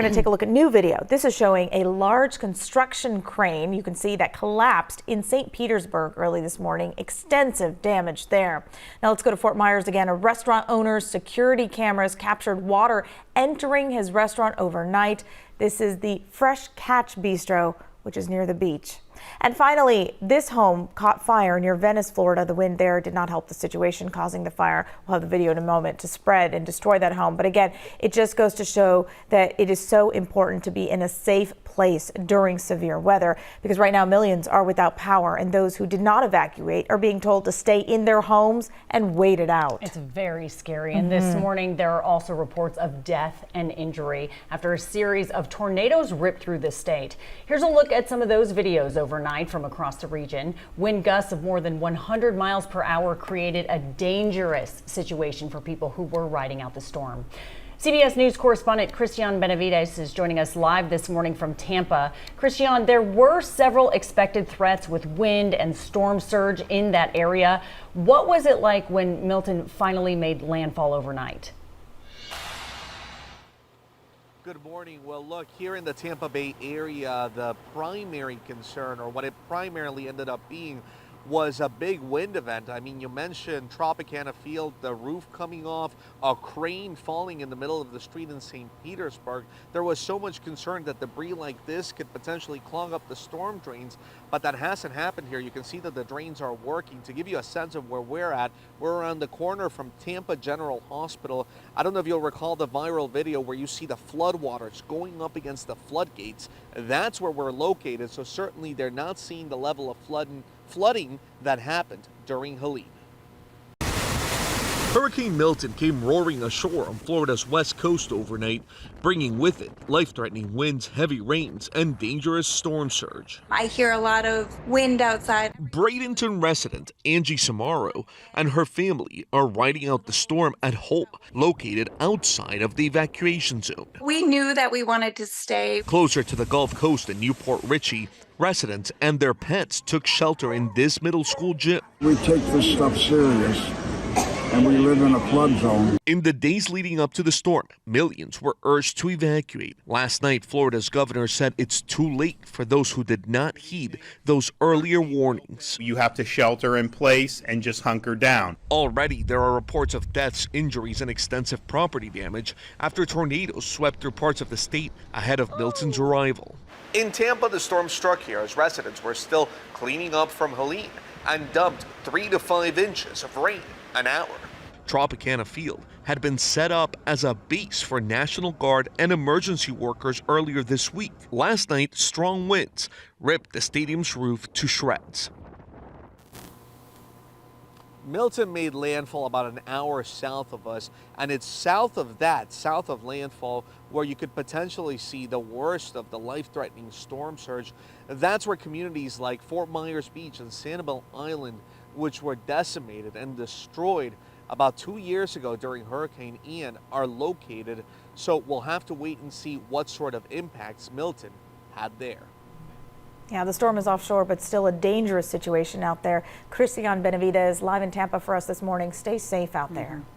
We're going to take a look at new video. This is showing a large construction crane. You can see that collapsed in St. Petersburg early this morning. Extensive damage there. Now let's go to Fort Myers again. A restaurant owner's security cameras captured water entering his restaurant overnight. This is the Fresh Catch Bistro, which is near the beach. And finally, this home caught fire near Venice, Florida. The wind there did not help the situation, causing the fire. We'll have the video in a moment to spread and destroy that home. But again, it just goes to show that it is so important to be in a safe place during severe weather, because right now millions are without power, and those who did not evacuate are being told to stay in their homes and wait it out. It's very scary. And this morning, there are also reports of death and injury after a series of tornadoes ripped through the state. Here's a look at some of those videos overnight from across the region. Wind gusts of more than 100 miles per hour created a dangerous situation for people who were riding out the storm. CBS News correspondent Christian Benavides is joining us live this morning from Tampa. Christian, there were several expected threats with wind and storm surge in that area. What was it like when Milton finally made landfall overnight? Good morning. Well, look, here in the Tampa Bay area, the primary concern, or what it primarily ended up being, was a big wind event. I mean, you mentioned Tropicana Field, the roof coming off, a crane falling in the middle of the street in St. Petersburg. There was so much concern that debris like this could potentially clog up the storm drains, but that hasn't happened here. You can see that the drains are working. To give you a sense of where we're at, we're around the corner from Tampa General Hospital. I don't know if you'll recall the viral video where you see the floodwaters going up against the floodgates. That's where we're located, so certainly they're not seeing the level of flooding that happened during Helene. Hurricane Milton came roaring ashore on Florida's west coast overnight, bringing with it life-threatening winds, heavy rains, and dangerous storm surge. I hear a lot of wind outside. Bradenton resident Angie Samaro and her family are riding out the storm at home, located outside of the evacuation zone. We knew that we wanted to stay Closer to the Gulf Coast in Newport Richey, residents and their pets took shelter in this middle school gym. We take this stuff serious, and we live in a flood zone. In the days leading up to the storm, millions were urged to evacuate. Last night, Florida's governor said it's too late for those who did not heed those earlier warnings. You have to shelter in place and just hunker down. Already, there are reports of deaths, injuries, and extensive property damage after tornadoes swept through parts of the state ahead of Milton's arrival. In Tampa, the storm struck here as residents were still cleaning up from Helene and dumped 3 to 5 inches of rain an hour. Tropicana Field had been set up as a base for National Guard and emergency workers earlier this week. Last night, strong winds ripped the stadium's roof to shreds. Milton made landfall about an hour south of us, and it's south of that, south of landfall, where you could potentially see the worst of the life-threatening storm surge. That's where communities like Fort Myers Beach and Sanibel Island, which were decimated and destroyed about 2 years ago during Hurricane Ian, are located. So we'll have to wait and see what sort of impacts Milton had there. Yeah, the storm is offshore, but still a dangerous situation out there. Christian Benavides live in Tampa for us this morning. Stay safe out there.